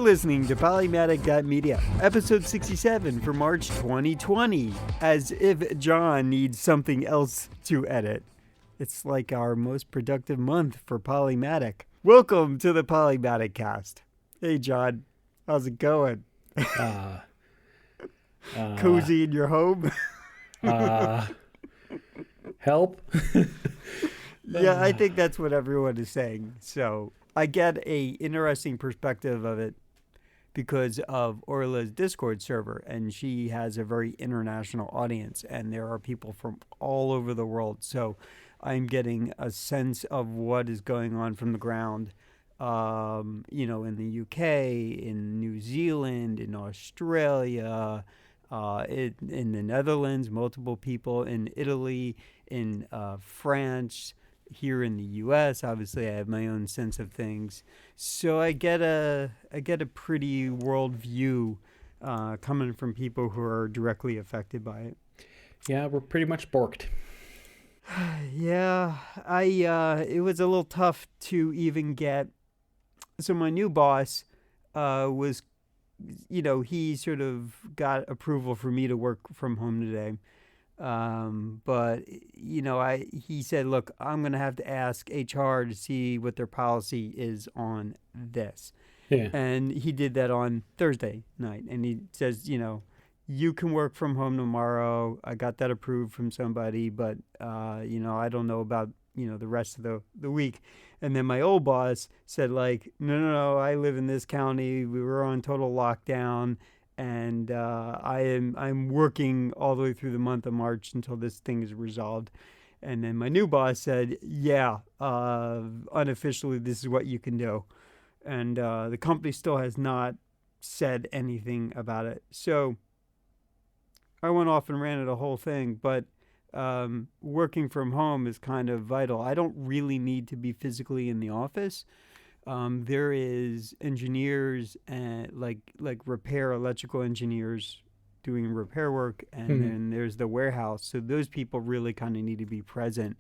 listening to Polymatic.media, episode 67 for March 2020. As if John needs something else to edit. It's like our most productive month for Polymatic. Welcome to the Polymaticast. Hey, John. How's it going? Cozy in your home? Help? Yeah, I think that's what everyone is saying. So I get a interesting perspective of it because of Orla's Discord server, and she has a very international audience, and there are people from all over the world. So I'm getting a sense of what is going on from the ground, in the UK, in New Zealand, in Australia, in the Netherlands, multiple people, in Italy, in France, here in the U.S. Obviously, I have my own sense of things, so I get a pretty world view coming from people who are directly affected by it. Yeah, we're pretty much borked. Yeah, it was a little tough to even get. So my new boss was, he sort of got approval for me to work from home today. But he said, look, I'm going to have to ask HR to see what their policy is on this. Yeah. And he did that on Thursday night. And he says, you can work from home tomorrow. I got that approved from somebody, but, I don't know about, the rest of the week. And then my old boss said, no, I live in this county. We were on total lockdown. And I'm working all the way through the month of March until this thing is resolved. And then my new boss said, unofficially, this is what you can do. And the company still has not said anything about it. So I went off and ran the whole thing. But working from home is kind of vital. I don't really need to be physically in the office. There is engineers and like electrical engineers doing repair work, and then there's the warehouse. So those people really kind of need to be present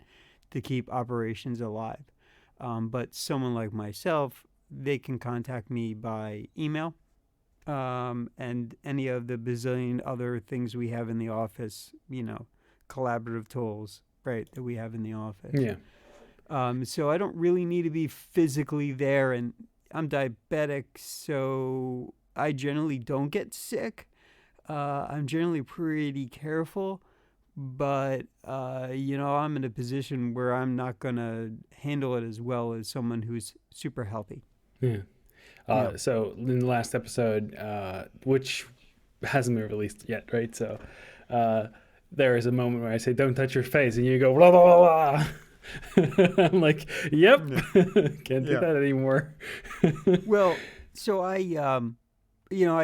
to keep operations alive. But someone like myself, they can contact me by email, and any of the bazillion other things we have in the office, collaborative tools, right, that we have in the office. Yeah. So I don't really need to be physically there, and I'm diabetic, so I generally don't get sick. I'm generally pretty careful, but, I'm in a position where I'm not going to handle it as well as someone who's super healthy. Yeah. So in the last episode, which hasn't been released yet, right? So there is a moment where I say, don't touch your face, and you go, blah, blah, blah, blah. I'm like, yep, can't do that anymore. Well, so I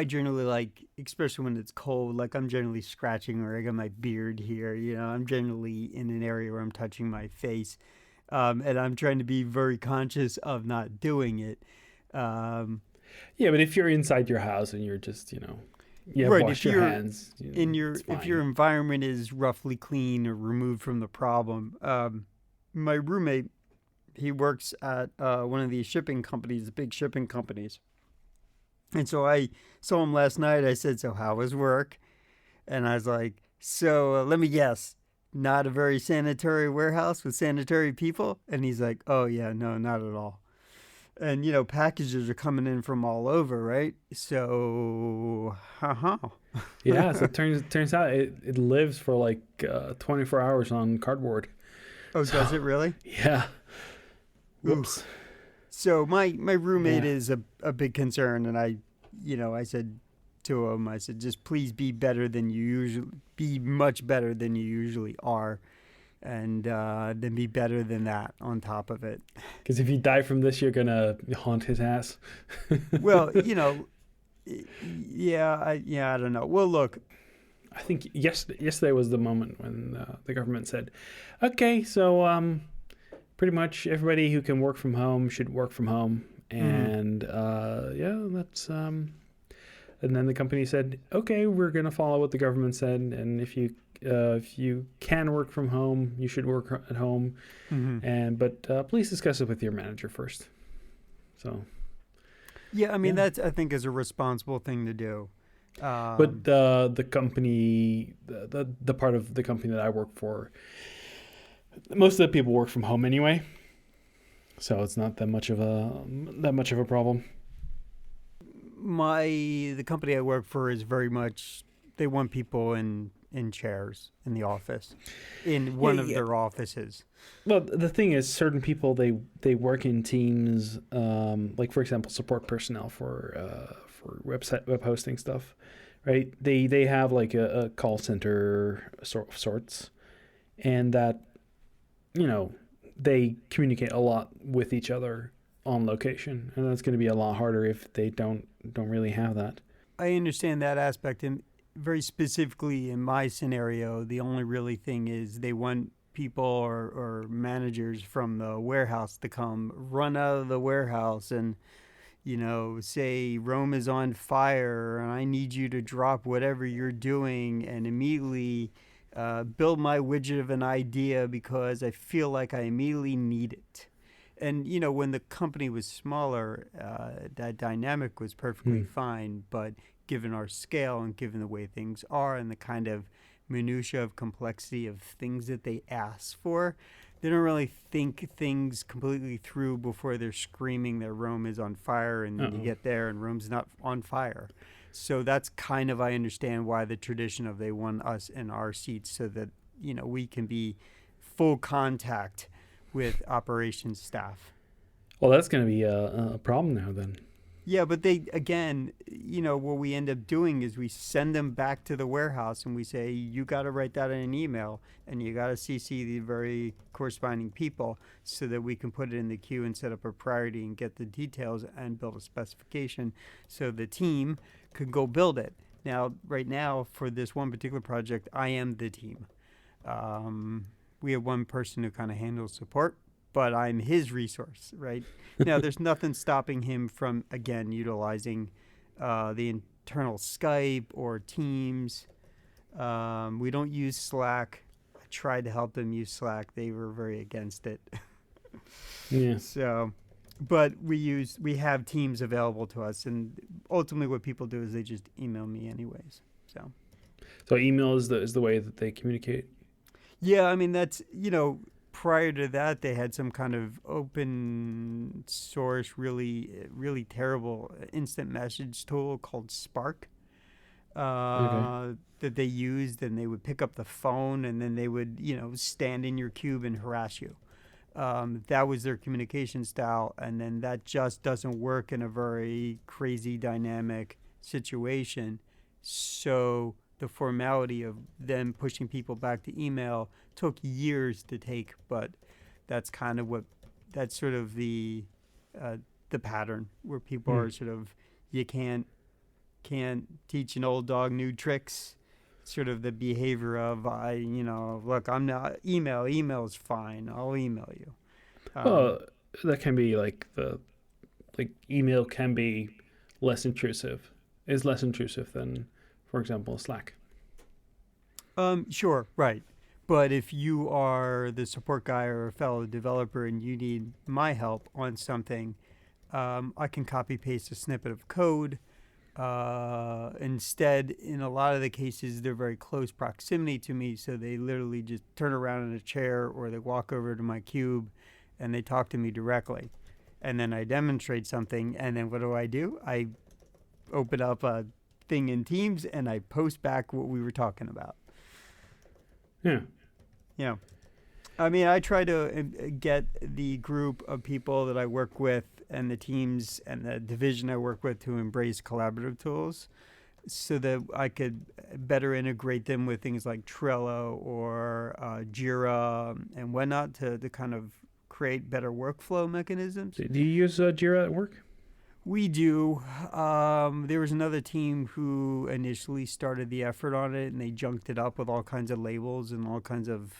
generally especially when it's cold, I'm generally scratching, or I got my beard here, I'm generally in an area where I'm touching my face, and I'm trying to be very conscious of not doing it. Yeah, but if you're inside your house and you're just, right, wash your hands. If your environment is roughly clean or removed from the problem. My roommate, he works at one of these shipping companies, big shipping companies. And so I saw him last night. I said, so how was work? And I was like, so let me guess, not a very sanitary warehouse with sanitary people? And he's like, oh, yeah, no, not at all. And, packages are coming in from all over, right? So, Yeah, so it turns out it lives for 24 hours on cardboard. Oh, so, does it really? Yeah. Whoops. Ooh. So my roommate is a big concern, and I said to him, I said, just please be much better than you usually are, and then be better than that on top of it. Because if you die from this, you're gonna haunt his ass. Well, I don't know. Well, look. I think yesterday was the moment when the government said, okay, so pretty much everybody who can work from home should work from home. And that's... and then the company said, okay, we're going to follow what the government said. And if you can work from home, you should work at home. But please discuss it with your manager first. So... Yeah, I mean Yeah. that's I think is a responsible thing to do. But Um, the company, the part of the company that I work for, most of the people work from home anyway, so it's not that much of a problem. my the company I work for is very much they want people in chairs in the office, in Yeah, one of yeah. their offices. Well, the thing is, certain people they work in teams, like for example, support personnel for web hosting stuff, right? They have like a call center of sorts, and that you know they communicate a lot with each other on location, and that's going to be a lot harder if they don't really have that. I understand that aspect, and very specifically in my scenario, the only really thing is they want people or managers from the warehouse to come run out of the warehouse and say Rome is on fire and I need you to drop whatever you're doing and immediately build my widget of an idea because I feel like I immediately need it. And, when the company was smaller, that dynamic was perfectly Hmm. fine. But given our scale and given the way things are and the kind of minutia of complexity of things that they ask for, they don't really think things completely through before they're screaming that Rome is on fire, and then you Uh-oh. get there and Rome's not on fire. So that's kind of I understand why the tradition of they want us in our seats so that we can be full contact with operations staff. Well, that's going to be a problem now then. Yeah, but they again, what we end up doing is we send them back to the warehouse and we say, you got to write that in an email and you got to CC the very corresponding people so that we can put it in the queue and set up a priority and get the details and build a specification so the team can go build it. Now, right now, for this one particular project, I am the team. We have one person who kind of handles support, but I'm his resource, right? Now, there's nothing stopping him from, again, utilizing the internal Skype or Teams. We don't use Slack. I tried to help them use Slack. They were very against it. Yeah. So, but we have Teams available to us, and ultimately, what people do is they just email me anyways. So, So email is the way that they communicate. yeah, I mean that's prior to that they had some kind of open source, really terrible instant message tool called Spark Okay. that they used, and they would pick up the phone and then they would stand in your cube and harass you. That was their communication style, and then that just doesn't work in a very crazy dynamic situation. So the formality of them pushing people back to email took years to take, but that's kind of what that's sort of uh, the pattern where people Hmm. are sort of you can't teach an old dog new tricks. Sort of the behavior of look, I'm not email is fine, I'll email you. um, Well, that can be like email can be less intrusive. Is less intrusive than, for example, Slack. sure, right. But if you are the support guy or a fellow developer and you need my help on something, I can copy paste a snippet of code. Instead, in a lot of the cases, they're very close proximity to me, so they literally just turn around in a chair or they walk over to my cube and they talk to me directly. And then I demonstrate something, and then what do? I open up a thing in Teams and I post back what we were talking about. Yeah. Yeah. I mean, I try to get the group of people that I work with and the teams and the division I work with to embrace collaborative tools so that I could better integrate them with things like Trello or Jira and whatnot to kind of create better workflow mechanisms. Do you use Jira at work? We do. There was another team who initially started the effort on it, and they junked it up with all kinds of labels and all kinds of.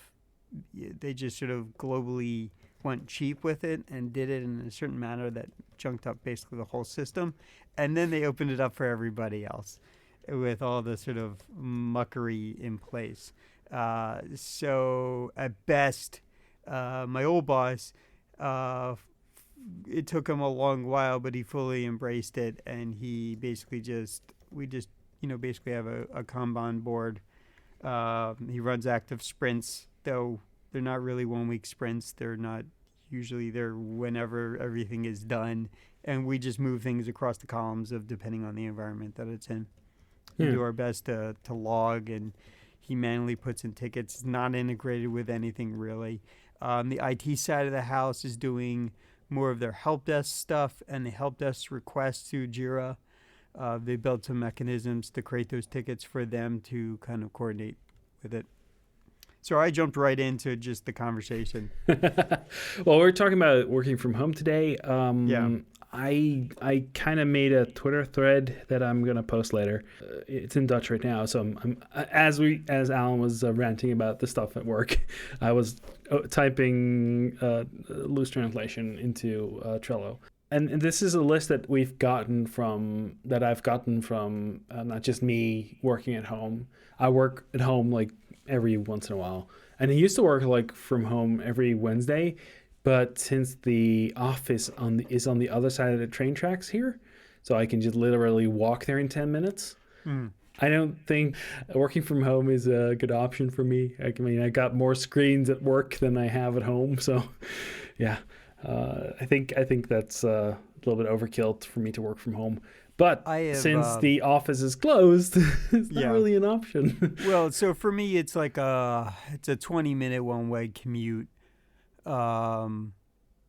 They just sort of globally went cheap with it and did it in a certain manner that junked up basically the whole system, and then they opened it up for everybody else, with all the sort of muckery in place. So at best, my old boss uh, it took him a long while, but he fully embraced it, and he basically we just basically have a Kanban board. He runs active sprints, though they're not really 1 week sprints. They're not usually they're whenever everything is done, and we just move things across the columns of depending on the environment that it's in. We Yeah. do our best to log, and he manually puts in tickets. It's not integrated with anything really. The IT side of the house is doing more of their help desk stuff and the help desk requests through Jira. They built some mechanisms to create those tickets for them to kind of coordinate with it. So I jumped right into just the conversation. Well, we're talking about working from home today. Yeah. I kind of made a Twitter thread that I'm gonna post later. It's in Dutch right now, so as Alan was ranting about the stuff at work, I was typing loose translation into Trello. And this is a list that I've gotten from not just me working at home. I work at home like every once in a while, and I used to work like from home every Wednesday. But since the office is on the other side of the train tracks here, so I can just literally walk there in 10 minutes. I don't think working from home is a good option for me. I mean, I got more screens at work than I have at home, so yeah. I think that's a little bit overkill for me to work from home. But since the office is closed, it's not really an option. Well, so for me, it's like it's a 20-minute one-way commute. And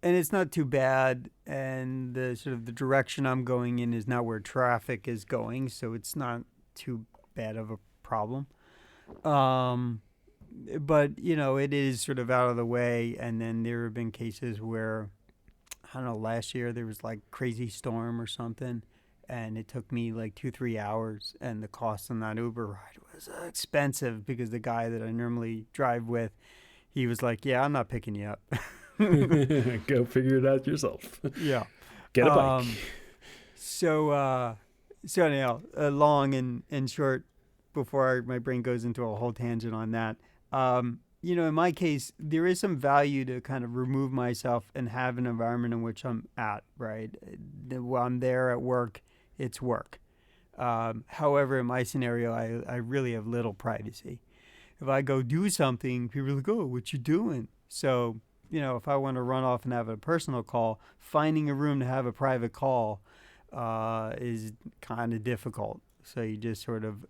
it's not too bad, and the sort of the direction I'm going in is not where traffic is going, so it's not too bad of a problem. But it is sort of out of the way, and then there have been cases where, I don't know, last year there was like crazy storm or something, and it took me like 2-3 hours, and the cost on that Uber ride was expensive because the guy that I normally drive with, he was like, "Yeah, I'm not picking you up." Go figure it out yourself. Yeah. Get a bike. So anyhow, long and short, before my brain goes into a whole tangent on that. In my case, there is some value to kind of remove myself and have an environment in which I'm at, right? While I'm there at work, it's work. However, in my scenario, I really have little privacy. If I go do something, people are like, "Oh, what you doing?" So, if I want to run off and have a personal call, finding a room to have a private call is kind of difficult. So you just sort of,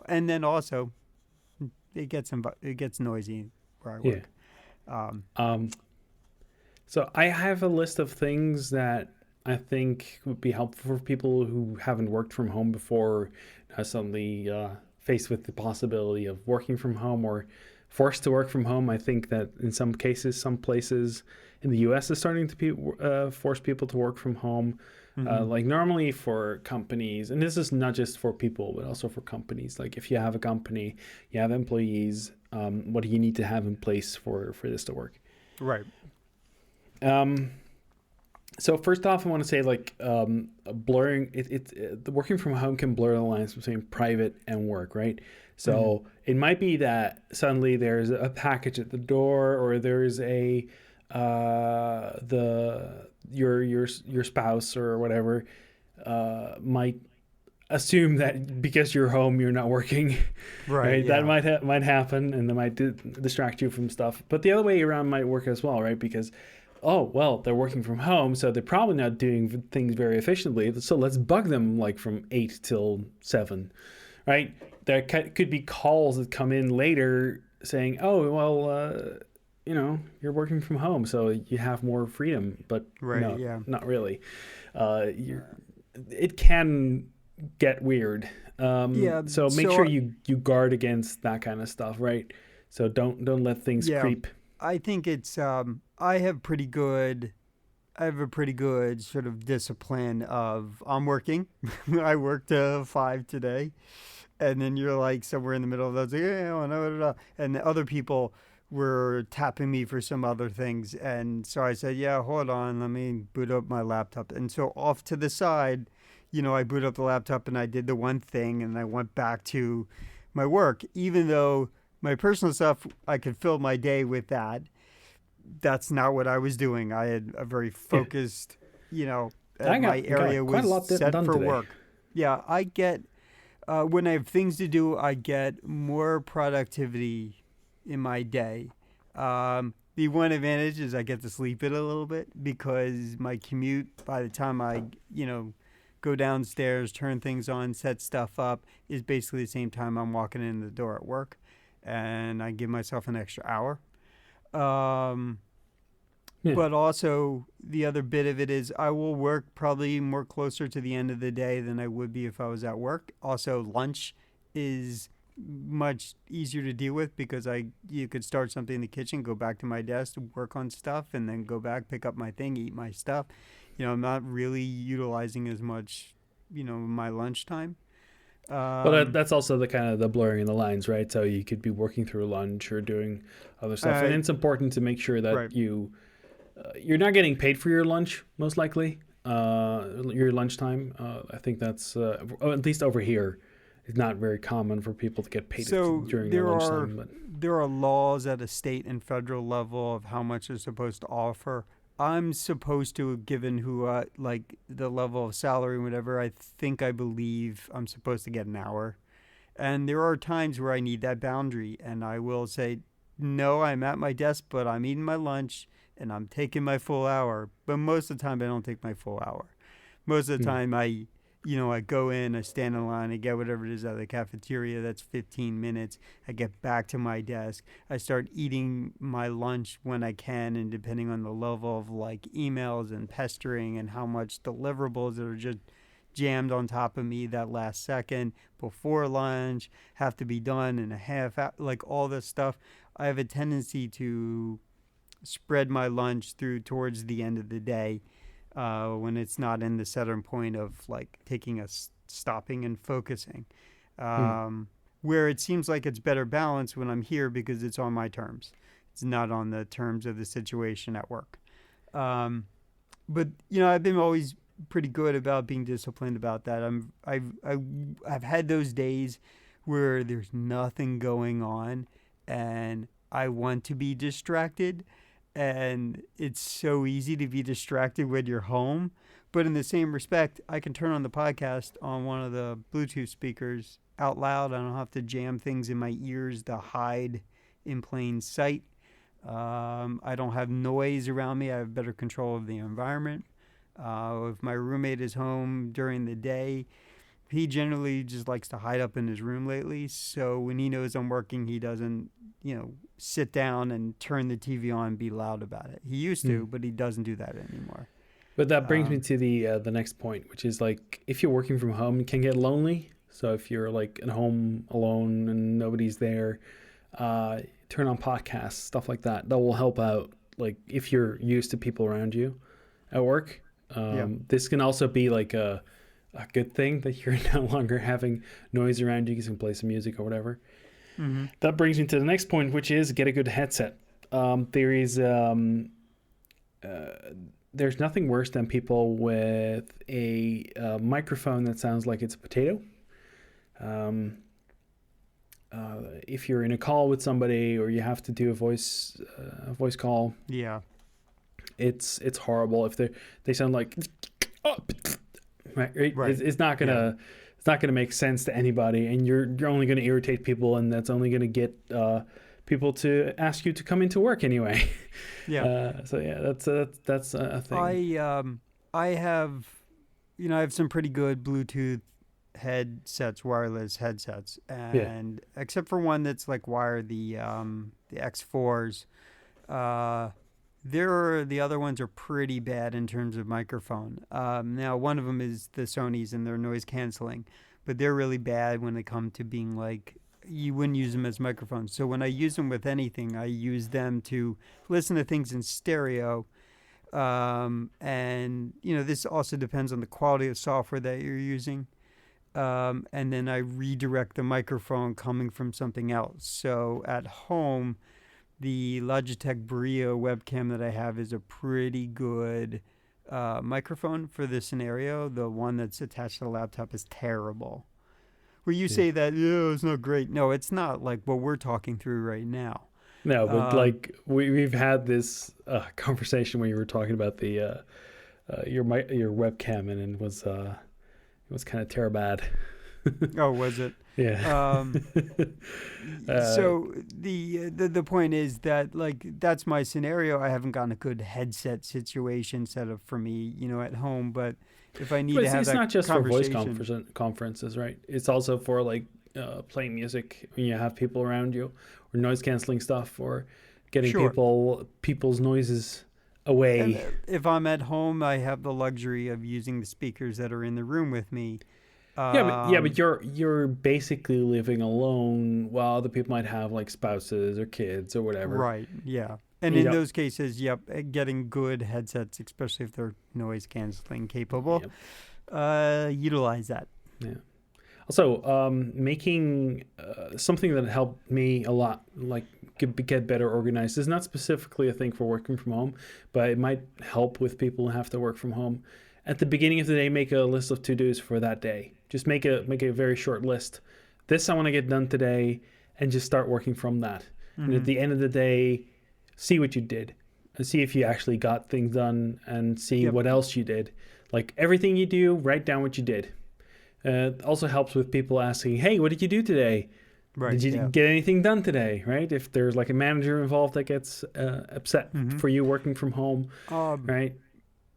and then also it gets noisy where I work. Yeah. So I have a list of things that I think would be helpful for people who haven't worked from home before, suddenly faced with the possibility of working from home or forced to work from home. I think that in some cases, some places in the U.S. is starting to force people to work from home. Like normally for companies, and this is not just for people, but also for companies. Like if you have a company, you have employees, what do you need to have in place for this to work? Right. So first off, I want to say like blurring the working from home can blur the lines between private and work, right? So it might be that suddenly there's a package at the door, or there's your spouse or whatever might assume that because you're home you're not working, right? Yeah. That might happen, and they might distract you from stuff. But the other way around might work as well, right? Because they're working from home, so they're probably not doing things very efficiently. So let's bug them like from 8 till 7, right? There could be calls that come in later saying, you're working from home, so you have more freedom. But not really. It can get weird. So make sure you guard against that kind of stuff, right? So don't let things creep. I think it's I have a pretty good sort of discipline of I'm working. I worked 5 today, and then you're like somewhere in the middle of those, and the other people were tapping me for some other things, and so I said, "Yeah, hold on, let me boot up my laptop." And so off to the side, I boot up the laptop and I did the one thing, and I went back to my work, even though my personal stuff, I could fill my day with that. that's not what I was doing. I had a very Yeah. focused, you know, I my got area quite a was lot set done for today. work. Yeah, I get when I have things to do, I get more productivity in my day. The one advantage is I get to sleep it a little bit because my commute, by the time I, go downstairs, turn things on, set stuff up, is basically the same time I'm walking in the door at work, and I give myself an extra hour. Um, Yeah. but also the other bit of it is I will work probably more closer to the end of the day than I would be if I was at work. Also, lunch is much easier to deal with because I you could start something in the kitchen, go back to my desk, work on stuff, and then go back, pick up my thing, eat my stuff. I'm not really utilizing as much, my lunchtime. Well, Um, that's also the kind of the blurring of the lines, right? So you could be working through lunch or doing other stuff, and I it's important to make sure that right. you're not getting paid for your lunch, most likely. Your lunchtime. I think that's at least over here. It's not very common for people to get paid So during their lunchtime, but there are laws at a state and federal level of how much they're supposed to offer. I'm supposed to, given who like the level of salary, whatever. I believe I'm supposed to get an hour, and there are times where I need that boundary, and I will say, no, I'm at my desk, but I'm eating my lunch and I'm taking my full hour. But most of the time, I don't take my full hour. Most of the hmm. time, I go in, I stand in line, I get whatever it is out of the cafeteria. That's 15 minutes. I get back to my desk. I start eating my lunch when I can, and depending on the level of like emails and pestering and how much deliverables that are just jammed on top of me that last second before lunch have to be done in a half hour, like all this stuff. I have a tendency to spread my lunch through towards the end of the day when it's not in the center point of like taking a stopping and focusing. Hmm. Um, where it seems like it's better balanced when I'm here because it's on my terms. It's not on the terms of the situation at work. Um, but I've been always pretty good about being disciplined about that. I've had those days where there's nothing going on and I want to be distracted, and it's so easy to be distracted when you're home. But in the same respect, I can turn on the podcast on one of the Bluetooth speakers out loud. I don't have to jam things in my ears to hide in plain sight. I don't have noise around me. I have better control of the environment. If my roommate is home during the day, he generally just likes to hide up in his room lately. So when he knows I'm working, he doesn't, sit down and turn the TV on and be loud about it. He used Hmm. to, but he doesn't do that anymore. But that brings me Um, to the next point, which is like if you're working from home, it can get lonely. So if you're like at home alone and nobody's there, uh, turn on podcasts, stuff like that. That will help out. Like if you're used to people around you at work, yeah. this can also be like a good thing that you're no longer having noise around you. You can play some music or whatever. Mm-hmm. That brings me to the next point, which is get a good headset. There is uh, there's nothing worse than people with a microphone that sounds like it's a potato. Um, if you're in a call with somebody or you have to do a voice call, Yeah. it's horrible. If they sound like right, Right. it's not Yeah. gonna make sense to anybody, and you're only gonna irritate people, and that's only gonna get people to ask you to come into work anyway. Yeah. So yeah, that's a thing. I have I have some pretty good Bluetooth headsets, wireless headsets, Yeah, and except for one that's like wired, the X4s. Uh, the other ones are pretty bad in terms of microphone. Now one of them is the Sony's and they're noise canceling, but they're really bad when they come to being like you wouldn't use them as microphones. So when I use them with anything, I use them to listen to things in stereo. And this also depends on the quality of software that you're using. And then I redirect the microphone coming from something else. So at home, the Logitech Brio webcam that I have is a pretty good microphone for this scenario. The one that's attached to the laptop is terrible. Where you yeah, say that, it's not great. No, it's not like what we're talking through right now. No, but Um, like we've had this conversation where you were talking about the your webcam, and it was kind of terrible bad. oh, was it? Yeah. Um, uh, so the point is that like that's my scenario. I haven't gotten a good headset situation set up for me, at home. But if I need but to have it's that not just for voice conversation, conferences, right? It's also for like playing music when you have people around you, or noise canceling stuff, or getting sure. people's noises And away. if I'm at home, I have the luxury of using the speakers that are in the room with me. Yeah, but Um, you're basically living alone while other people might have like spouses or kids or whatever. right, yeah. And You in don't. those cases, yep, getting good headsets, especially if they're noise canceling capable, Yeah, utilize that. yeah. Also, making something that helped me a lot, like get better organized, is not specifically a thing for working from home, but it might help with people who have to work from home. At the beginning of the day, make a list of to dos for that day. Just make a very short list. This I want to get done today, and just start working from that. And at Hmm. the end of the day, see what you did, and see if you actually got things done, and see Yep. what else you did. Like everything you do, write down what you did. It also helps with people asking, "Hey, what did you do today? Right. Did you Yeah. get anything done today?" Right? If there's like a manager involved that gets upset Hmm. for you working from home, Um, right?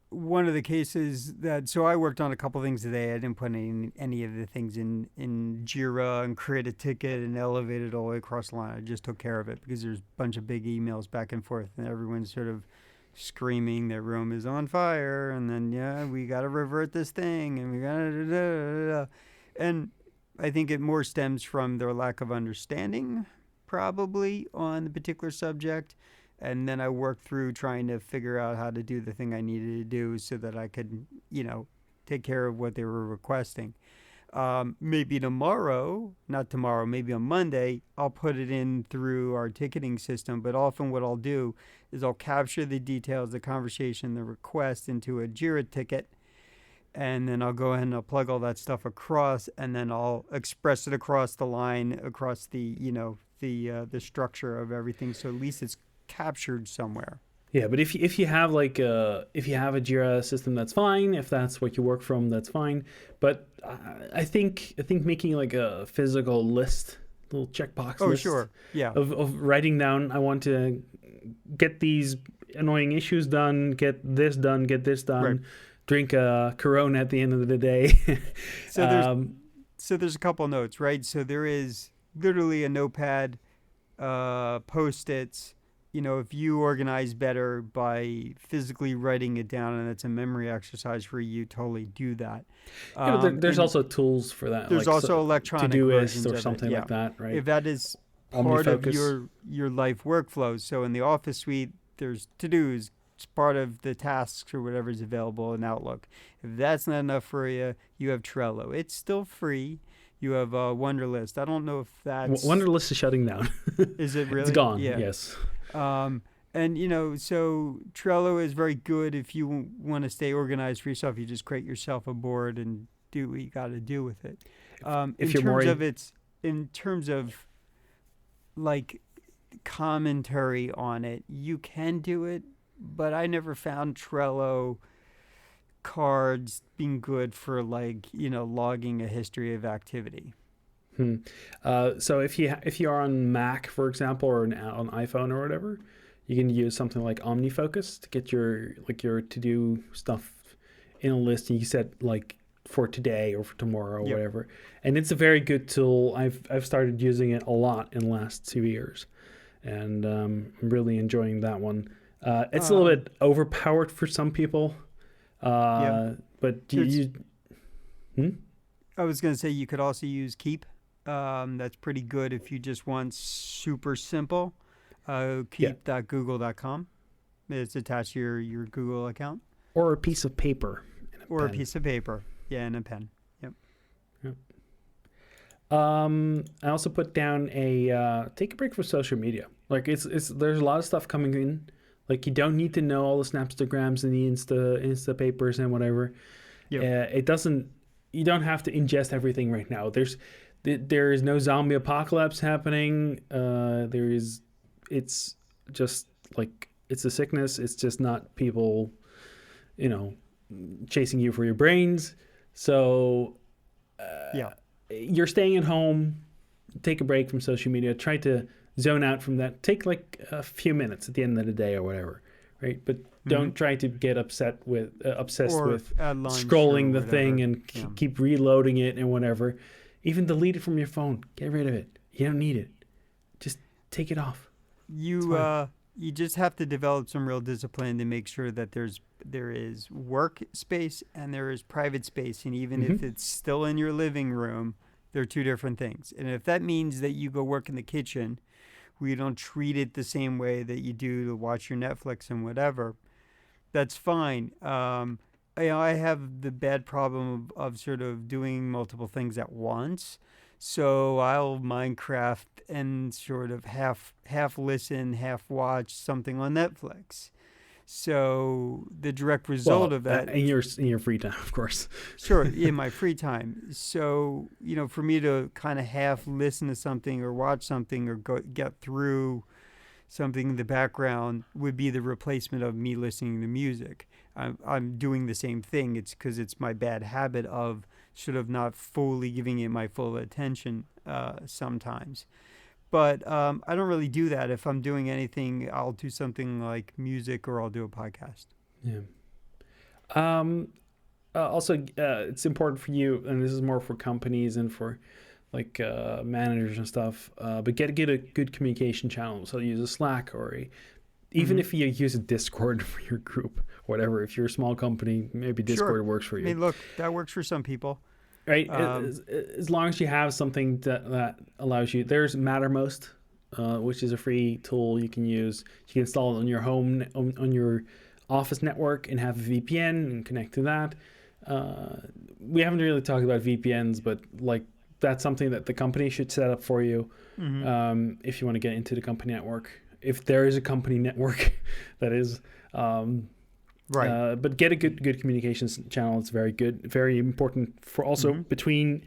one of the cases that so I worked on a couple things today. I didn't put any of the things in Jira and create a ticket and elevate it all the way across the line. I just took care of it because there's a bunch of big emails back and forth, and everyone's sort of screaming that Rome is on fire, and then yeah, we got to revert this thing, and we got to, and I think it more stems from their lack of understanding, probably on the particular subject, and then I worked through trying to figure out how to do the thing I needed to do so that I could, take care of what they were requesting. Maybe tomorrow, not tomorrow, maybe on Monday, I'll put it in through our ticketing system. But often, what I'll do is I'll capture the details, the conversation, the request into a Jira ticket, and then I'll go ahead and I'll plug all that stuff across, and then I'll express it across the line, across the structure of everything. So at least it's captured somewhere. Yeah, but if you have like if you have a Jira system, that's fine. If that's what you work from, that's fine. But I think making like a physical list, little checkbox Oh, list sure, yeah, of writing down, I want to get these annoying issues done, get this right. done, drink a Corona at the end of the day. So there's um, so there's a couple notes, right? So there is literally a notepad, post-its. If you organize better by physically writing it down, and it's a memory exercise for you, totally do that. yeah, but there's And also tools for that, there's like also so, electronic Todoist versions or of it. something Yeah, like that, if right? that is part of OmniFocus. your life workflow. So in the Office suite, there's to dos. It's part of the tasks or whatever is available in Outlook. If that's not enough for you, you have Trello. It's still free. You have Wunderlist. I don't know if that's Wunderlist is shutting down. is it It's really? gone. Yeah. Yes. Um, and so Trello is very good if you want to stay organized for yourself. You just create yourself a board and do what you got to do with it. If you're more In terms of like commentary on it, you can do it, but I never found Trello cards being good for like logging a history of activity. Hmm. So if you are on Mac, for example, or on iPhone or whatever, you can use something like OmniFocus to get your to do stuff in a list, and you set like for today or for tomorrow or Yep. whatever. And it's a very good tool. I've started using it a lot in the last 2 years, and I'm really enjoying that one. It's a little Um, bit overpowered for some people, yeah. but There's you hmm? I was going to say you could also use Keep. That's pretty good if you just want super simple. Yeah, Keep.google.com. It's attached to your Google account or a piece of paper and a or a pen. piece of paper. Yeah, and a pen. Yep. Yep. I also put down a take a break from social media. Like it's there's a lot of stuff coming in. Like you don't need to know all the Snapstagrams and the Insta papers and whatever. Yep. It doesn't. You don't have to ingest everything right now. There is no zombie apocalypse happening. it's just like it's a sickness. It's just not people, you know, chasing you for your brains. So Yeah. you're staying at home. Take a break from social media. Try to zone out from that. Take like a few minutes at the end of the day or whatever, right? But Mm-hmm. don't try to get obsessed Or with at lunch or scrolling the thing whatever. and Yeah. keep reloading it and whatever. Even delete it from your phone. Get rid of it. You don't need it. Just take it off. It's You fine. you just have to develop some real discipline to make sure that there is work space and there is private space, and even Mm-hmm. if it's still in your living room, they're two different things. And if that means that you go work in the kitchen, where you don't treat it the same way that you do to watch your Netflix and whatever, that's fine. I have the bad problem of sort of doing multiple things at once. So I'll Minecraft and sort of half listen, half watch something on Netflix. So the direct result Well, of that, in your free time, of course. sure, in my free time. So, for me to kind of half listen to something or watch something or get through something in the background would be the replacement of me listening to music. I'm doing the same thing. It's because it's my bad habit of sort of not fully giving it my full attention sometimes. But I don't really do that. If I'm doing anything, I'll do something like music or I'll do a podcast. Yeah. Um, Also, it's important for you, and this is more for companies and for like managers and stuff. But get a good communication channel. So use a Slack or even Mm-hmm. if you use a Discord for your group, whatever. If you're a small company, maybe Sure. Discord works for I you, mean, look, that works for some people. right? Um, As long as you have something that allows you. There's Mattermost, which is a free tool you can use. You can install it on your home on your office network and have a VPN and connect to that. We haven't really talked about VPNs, but like that's something that the company should set up for you mm-hmm. if you want to get into the company network. If there is a company network, that is. Right. But get a good communications channel. It's very good, very important for also Mm-hmm. between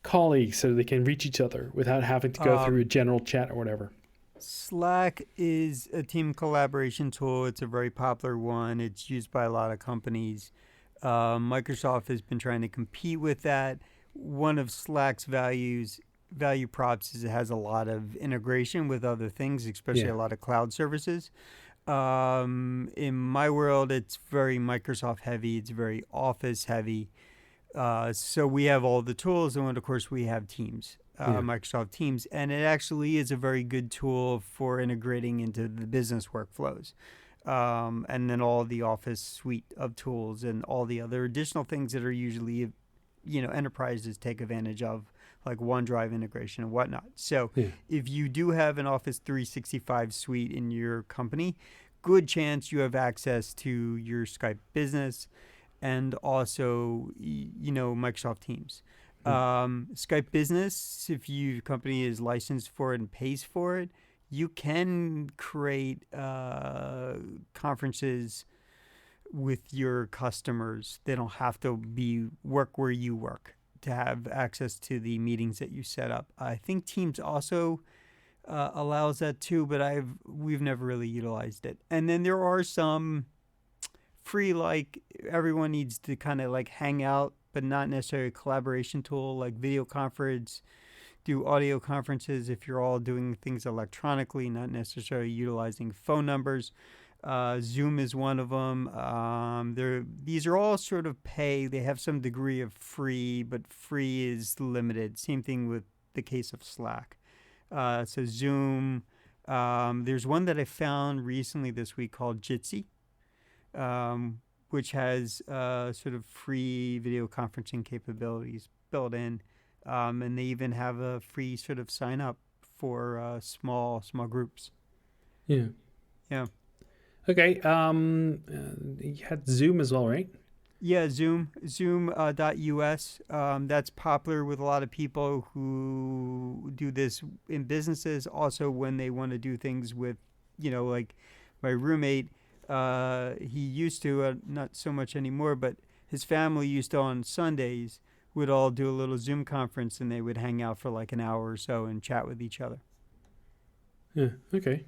colleagues so they can reach each other without having to go through a general chat or whatever. Slack is a team collaboration tool. It's a very popular one. It's used by a lot of companies. Microsoft has been trying to compete with that. One of Slack's value props is it has a lot of integration with other things, especially Yeah. a lot of cloud services. In my world, it's very Microsoft heavy. It's very Office heavy. So we have all the tools, and of course we have Teams, Yeah. Microsoft Teams, and it actually is a very good tool for integrating into the business workflows. And then all the Office suite of tools and all the other additional things that are usually, enterprises take advantage of, like OneDrive integration and whatnot. So Yeah. if you do have an Office 365 suite in your company, good chance you have access to your Skype Business and also, Microsoft Teams. Mm. Skype Business, if your company is licensed for it and pays for it, you can create conferences with your customers. They don't have to be work where you work to have access to the meetings that you set up. I think Teams also allows that too, but we've never really utilized it. And then there are some free, like everyone needs to kind of like hang out, but not necessarily a collaboration tool, like video conference, do audio conferences if you're all doing things electronically, not necessarily utilizing phone numbers. Zoom is one of them. These are all sort of pay. They have some degree of free, but free is limited. Same thing with the case of Slack. So Zoom. There's one that I found recently this week called Jitsi, which has sort of free video conferencing capabilities built in, and they even have a free sort of sign up for small groups. Yeah. Yeah. Okay. You had Zoom as well, right? Yeah, Zoom.us. That's popular with a lot of people who do this in businesses. Also, when they want to do things with, like my roommate, he used to, not so much anymore, but his family used to on Sundays would all do a little Zoom conference and they would hang out for like an hour or so and chat with each other. Yeah. Okay.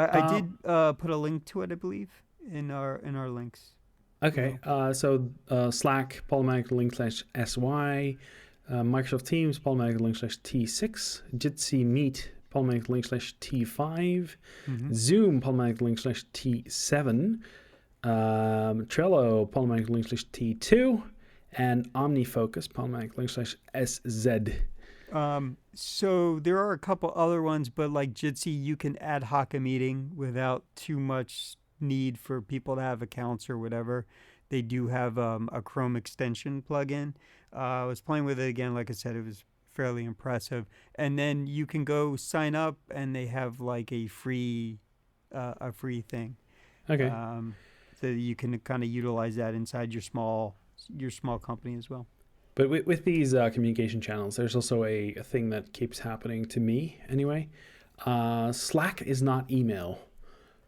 I Uh, did put a link to it, I believe, in our links okay. below. Slack, Polymatic link/sy, Microsoft Teams, Polymatic link/t6, Jitsi Meet, Polymatic link/t5, Mm-hmm. Zoom, Polymatic link/t7, Trello, Polymatic link/t2, and OmniFocus, Polymatic link/sz. So there are a couple other ones, but like Jitsi, you can ad hoc a meeting without too much need for people to have accounts or whatever. They do have a Chrome extension plugin. I was playing with it again. Like I said, it was fairly impressive. And then you can go sign up, and they have like a free thing. Okay. Um, so you can kind of utilize that inside your small company as well. But with these communication channels, there's also a thing that keeps happening to me anyway. Slack is not email.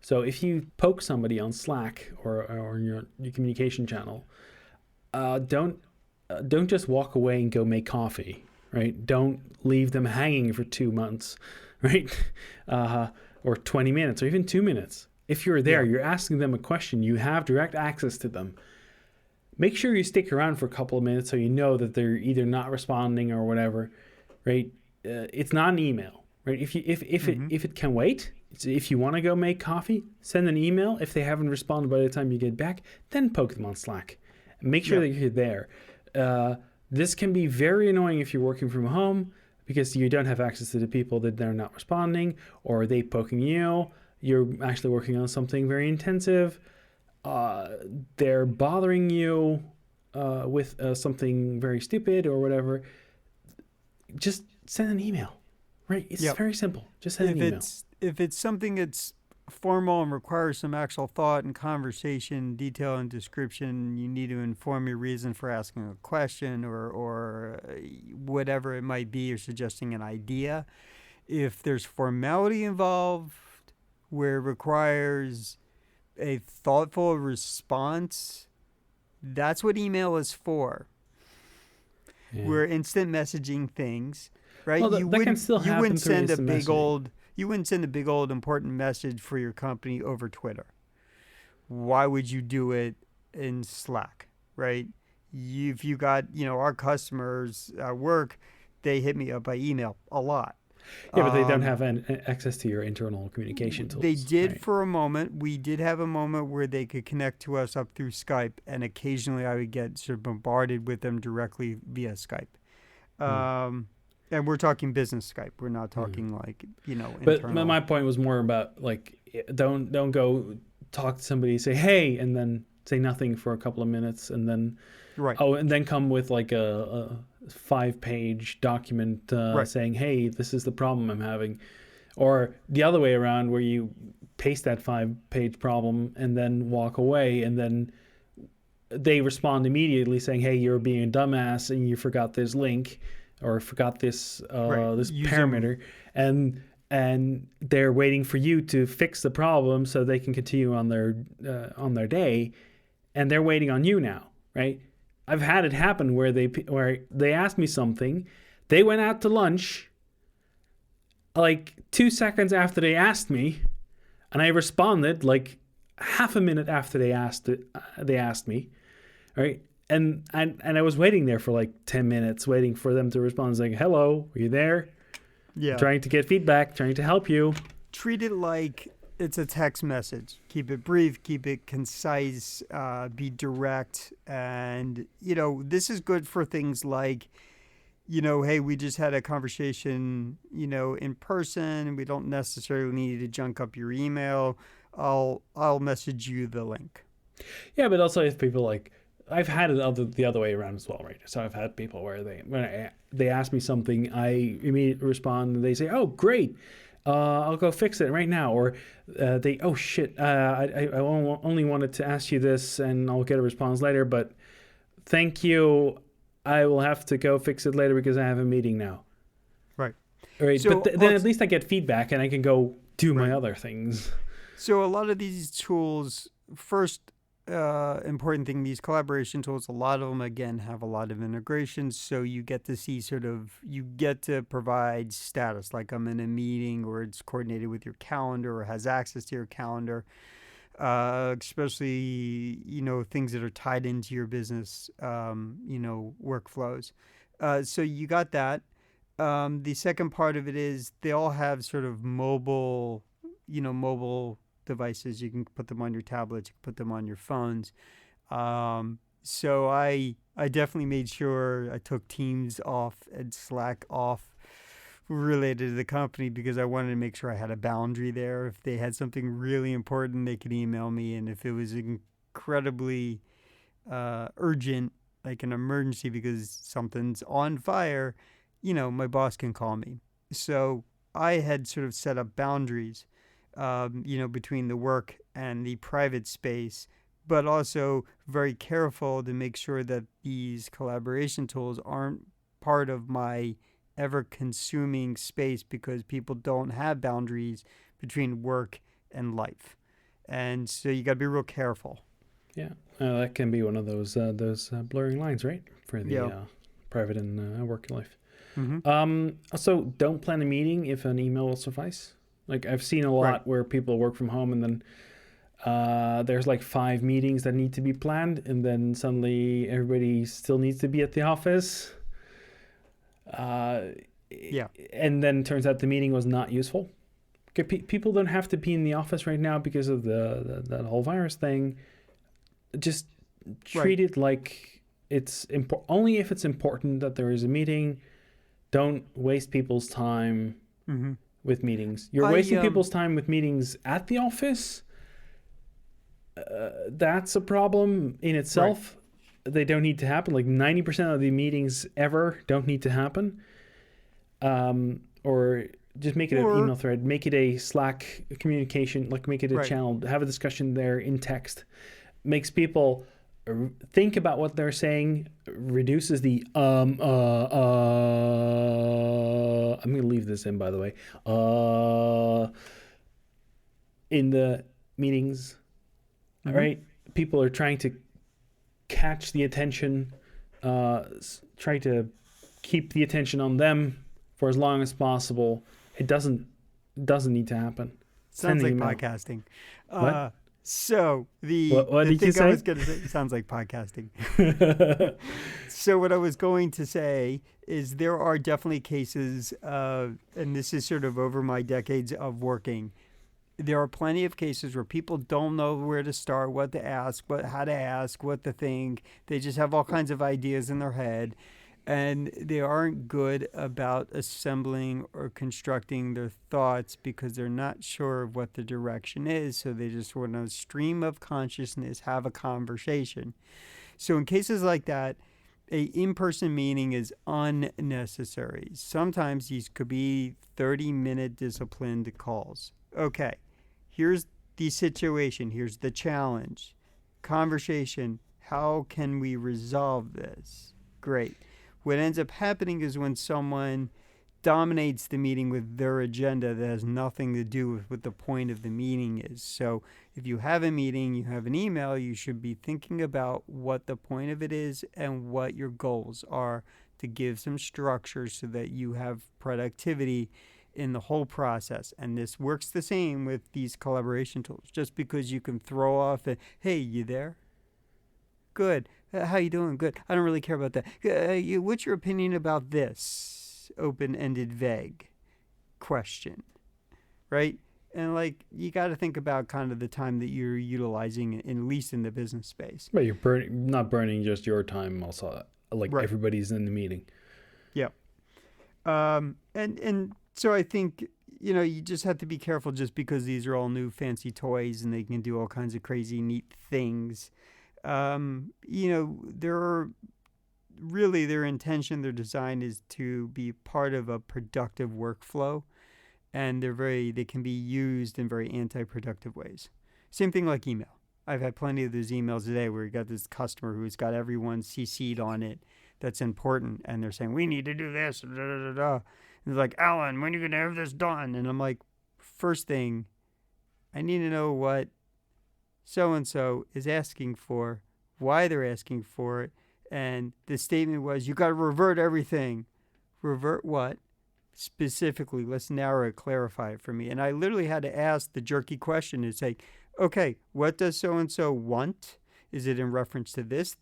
So if you poke somebody on Slack or in your communication channel, don't just walk away and go make coffee, right? Don't leave them hanging for 2 months, right? Or 20 minutes or even 2 minutes. If you're there, Yeah. you're asking them a question, you have direct access to them. Make sure you stick around for a couple of minutes so you know that they're either not responding or whatever, right? It's not an email, right? Mm-hmm. If it can wait, if you want to go make coffee, send an email. If they haven't responded by the time you get back, then poke them on Slack. Make sure Yeah. that you're there. This can be very annoying if you're working from home because you don't have access to the people that they're not responding, or they poking you. You're actually working on something very intensive. They're bothering you with something very stupid or whatever. Just send an email, right? It's Yep. very simple. Just send an email. If it's something that's formal and requires some actual thought and conversation, detail and description, you need to inform your reason for asking a question or whatever it might be, or suggesting an idea. If there's formality involved where it requires a thoughtful response, that's what email is for. Yeah. We're instant messaging things, right? Well, that can still you happen wouldn't through send a instant big messaging. old you wouldn't send a big old important message for your company over Twitter. Why would you do it in Slack, right? If you got, our customers at work, they hit me up by email a lot. Yeah, but they don't have access to your internal communication They tools. did Right? for a moment. We did have a moment where they could connect to us up through Skype, and occasionally I would get sort of bombarded with them directly via Skype. Hmm. And we're talking business Skype. We're not Hmm. talking like, But internal. my point was more about like don't go talk to somebody, say hey, and then say nothing for a couple of minutes, and then Right. and then come with like a 5-page document Right. saying hey, this is the problem I'm having, or the other way around where you paste that 5-page problem and then walk away, and then they respond immediately saying hey, you're being a dumbass and you forgot this link or forgot this Right. this Use parameter, and they're waiting for you to fix the problem so they can continue on their day, and they're waiting on you now, right? I've had it happen where they asked me something, they went out to lunch like 2 seconds after they asked me, and I responded like half a minute after they asked me, right? And I was waiting there for like 10 minutes, waiting for them to respond, saying, hello, are you there? Yeah. Trying to get feedback, trying to help you. Treat it like it's a text message. Keep it brief, keep it concise, be direct. And, this is good for things like, hey, we just had a conversation, in person, and we don't necessarily need to junk up your email. I'll message you the link. Yeah, but also if people like, I've had it the other way around as well, right? So I've had people where when they ask me something, I immediately respond and they say, "Oh, great, I'll go fix it right now," or "Oh shit, I only wanted to ask you this, and I'll get a response later, but thank you, I will have to go fix it later because I have a meeting now." Right. Right, So but then at least I get feedback and I can go do my Right. other things. So a lot of these tools, first, important thing, these collaboration tools, a lot of them, again, have a lot of integrations. So you get to see you get to provide status, like I'm in a meeting or it's coordinated with your calendar or has access to your calendar, especially, things that are tied into your business, workflows. So you got that. The second part of it is they all have sort of mobile devices. You can put them on your tablets, you can put them on your phones. So I definitely made sure I took Teams off and Slack off related to the company because I wanted to make sure I had a boundary there. If they had something really important, they could email me, and if it was incredibly urgent, like an emergency because something's on fire, my boss can call me. So I had sort of set up boundaries, between the work and the private space, but also very careful to make sure that these collaboration tools aren't part of my ever consuming space because people don't have boundaries between work and life. And so you got to be real careful. Yeah, that can be one of those blurring lines, right, for the Yeah. private and work life. Mm-hmm. Also, don't plan a meeting if an email will suffice. Like I've seen a lot Right. where people work from home and then there's like 5 meetings that need to be planned, and then suddenly everybody still needs to be at the office. Yeah. And then turns out the meeting was not useful. Okay, people don't have to be in the office right now because of that whole virus thing. Just treat Right. it like it's only if it's important that there is a meeting. Don't waste people's time Mm-hmm. with meetings. You're I wasting people's time with meetings at the office. That's a problem in Right. itself. They don't need to happen. Like 90% of the meetings ever don't need to happen. Or just make it an Or email thread. Make it a Slack communication. Like make it a right. channel. Have a discussion there in text. Makes people think about what they're saying. Reduces the I'm gonna leave this in, by the way. In the meetings, Mm-hmm. right? People are trying to catch the attention, try to keep the attention on them for as long as possible. It doesn't need to happen. Send Sounds an like email. podcasting. What? So What the did you thing I say? was going to say sounds like podcasting. So what I was going to say is there are definitely cases, and this is sort of over my decades of working. There are plenty of cases where people don't know where to start, what to ask, how to ask, what to think. They just have all kinds of ideas in their head, and they aren't good about assembling or constructing their thoughts because they're not sure of what the direction is. So they just want to stream of consciousness, have a conversation. So in cases like that, a in-person meeting is unnecessary. Sometimes these could be 30-minute disciplined calls. Okay, here's the situation. Here's the challenge. Conversation. How can we resolve this? Great. What ends up happening is when someone dominates the meeting with their agenda that has nothing to do with what the point of the meeting is. So if you have a meeting, you have an email, you should be thinking about what the point of it is and what your goals are to give some structure so that you have productivity in the whole process. And this works the same with these collaboration tools. Just because you can throw off a, hey, you there? Good. How you doing? Good. I don't really care about that. What's your opinion about this? Open-ended, vague question, right? And like you got to think about kind of the time that you're utilizing, at least in the business space. But you're not burning just your time. Also, like Right. everybody's in the meeting. Yeah. And so I think you just have to be careful just because these are all new fancy toys and they can do all kinds of crazy neat things. There are really their intention, their design is to be part of a productive workflow, and they can be used in very anti-productive ways. Same thing like email. I've had plenty of those emails today where you got this customer who's got everyone CC'd on it that's important, and they're saying we need to do this, da, da, da, da. And they're like, Alan, when are you gonna have this done? And I'm like, first thing, I need to know what so and so is asking for, why they're asking for it. And the statement was, you got to revert everything. Revert what? Specifically, let's narrow it, clarify it for me. And I literally had to ask the jerky question and say, okay, what does so and so want? Is it in reference to this,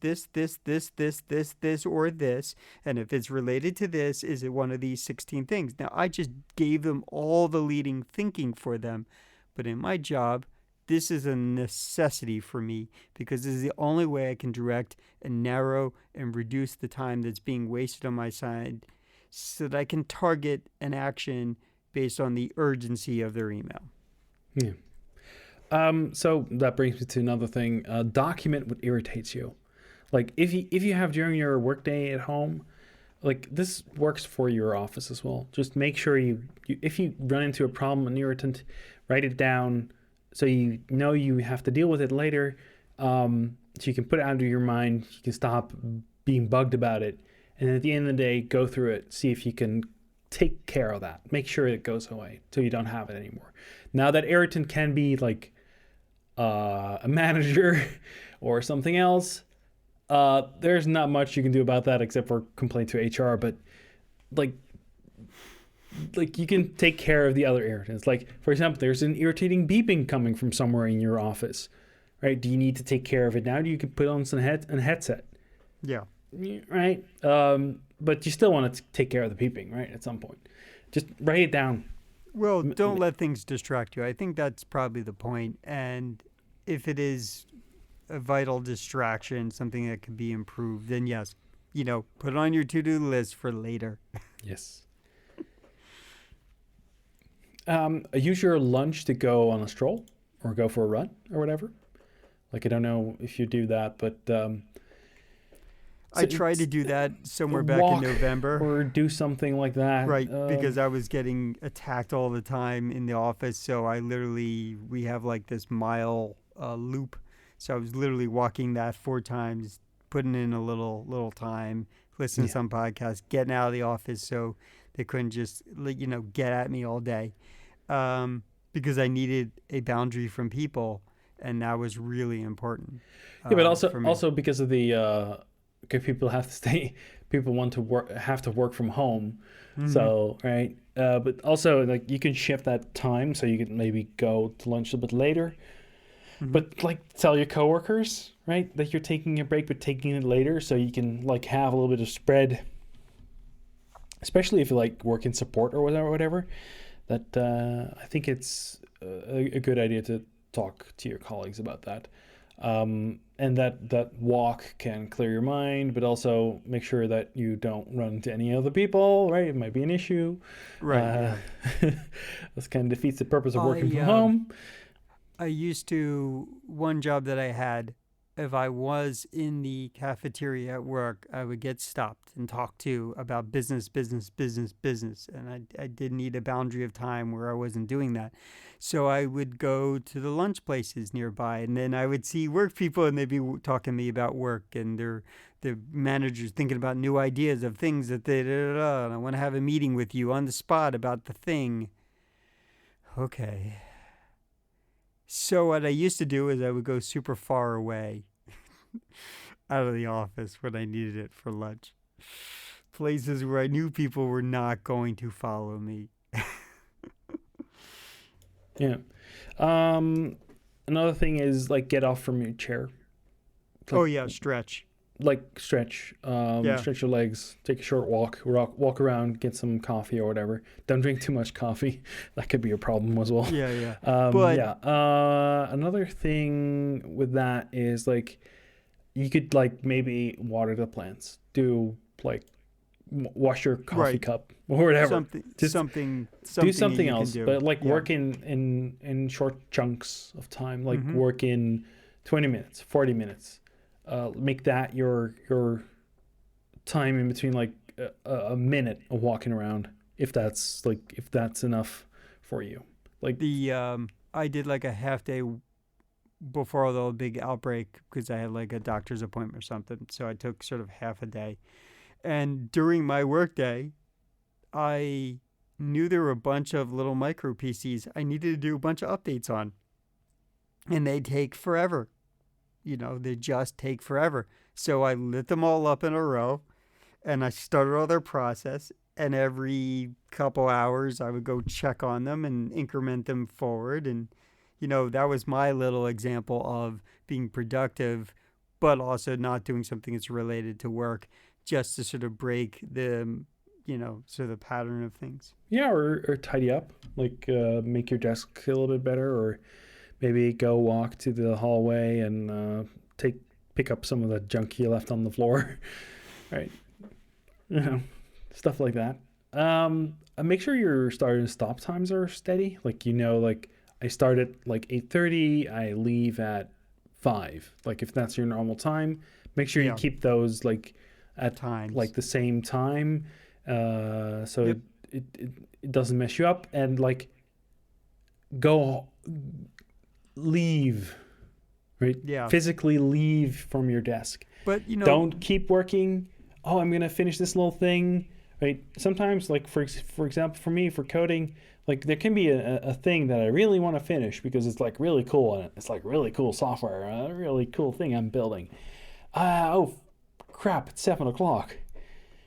or this? And if it's related to this, is it one of these 16 things? Now, I just gave them all the leading thinking for them. But in my job, this is a necessity for me because this is the only way I can direct and narrow and reduce the time that's being wasted on my side so that I can target an action based on the urgency of their email. Yeah. So that brings me to another thing. Document what irritates you. Like if you have during your workday at home, like this works for your office as well. Just make sure you if you run into a problem, an irritant, write it down so you know you have to deal with it later. So you can put it out of your mind. You can stop being bugged about it. And at the end of the day, go through it. See if you can take care of that. Make sure it goes away so you don't have it anymore. Now that irritant can be like a manager or something else. There's not much you can do about that except for complain to HR. But like you can take care of the other irritants. Like for example, there's an irritating beeping coming from somewhere in your office, right? Do you need to take care of it now? You can put on a headset. Yeah. Right. But you still want to take care of the beeping, right? At some point, just write it down. Well, don't let things distract you. I think that's probably the point. And if it is a vital distraction, something that could be improved, then yes, put it on your to-do list for later. Yes. Use your lunch to go on a stroll or go for a run or whatever. Like, I don't know if you do that, but I tried to do that somewhere back in November. Or do something like that. Right, because I was getting attacked all the time in the office. So we have like this mile loop. So I was literally walking that 4 times, putting in a little time, listening to some podcasts, getting out of the office so they couldn't just, get at me all day. Because I needed a boundary from people, and that was really important. Yeah, but also because of the... because people have to stay, people have to work from home. Mm-hmm. So, right. But also like you can shift that time so you can maybe go to lunch a bit later, but like tell your coworkers, right, that you're taking a break, but taking it later so you can like have a little bit of spread, especially if you like work in support or whatever, that I think it's a good idea to talk to your colleagues about that. And that walk can clear your mind, but also make sure that you don't run into any other people, right? It might be an issue. Right. This kind of defeats the purpose of working from home. One job that I had, if I was in the cafeteria at work, I would get stopped and talked to about business. And I did need a boundary of time where I wasn't doing that. So I would go to the lunch places nearby, and then I would see work people, and they'd be talking to me about work, and the managers thinking about new ideas of things that and I want to have a meeting with you on the spot about the thing. Okay. So what I used to do is I would go super far away out of the office when I needed it for lunch. Places where I knew people were not going to follow me. Yeah. Another thing is like get off from your chair. Like, stretch. Like stretch. Stretch your legs. Take a short walk around. Get some coffee or whatever. Don't drink too much coffee. That could be a problem as well. Yeah. Another thing with that is like you could like maybe water the plants. Do like wash your coffee cup or whatever. Something do something else. Do. But like work in short chunks of time. Like work in 20 minutes, 40 minutes. Make that your time in between, like a minute of walking around, if that's enough for you. Like I did like a half day before the big outbreak because I had like a doctor's appointment or something. So I took sort of half a day, and during my work day, I knew there were a bunch of little micro PCs I needed to do a bunch of updates on. and they take forever. They just take forever. So I lit them all up in a row, and I started all their process. And every couple hours, I would go check on them and increment them forward. And that was my little example of being productive, but also not doing something that's related to work, just to sort of break the sort of the pattern of things. Yeah, or tidy up, like make your desk feel a little bit better, or maybe go walk to the hallway and pick up some of the junk you left on the floor, right? Stuff like that. Make sure your start and stop times are steady. Like like I start at like 8:30, I leave at 5. Like if that's your normal time, make sure you keep those like at times, like the same time, so Yep. it doesn't mess you up. And like go leave, right? Yeah. Physically leave from your desk. But Don't keep working. Oh, I'm gonna finish this little thing, right? Sometimes, like for example, for me, for coding, like there can be a thing that I really want to finish because it's like really cool and it's like really cool software, a really cool thing I'm building. Oh crap! It's 7:00,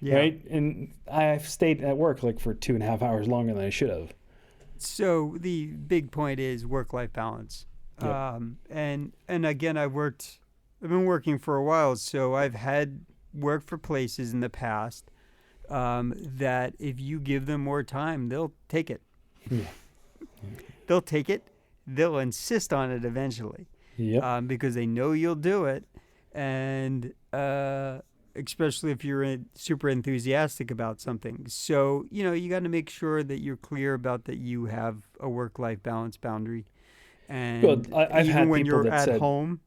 right? And I've stayed at work like for 2.5 hours longer than I should have. So the big point is work-life balance. Yep. And again, I've been working for a while, so I've had worked for places in the past that if you give them more time, they'll take it. Yeah. They'll take it. They'll insist on it eventually. Yep. Because they know you'll do it, and especially if you're super enthusiastic about something. So you got to make sure that you're clear about that you have a work-life balance boundary. And Good. I've even had when people you're that at said, home,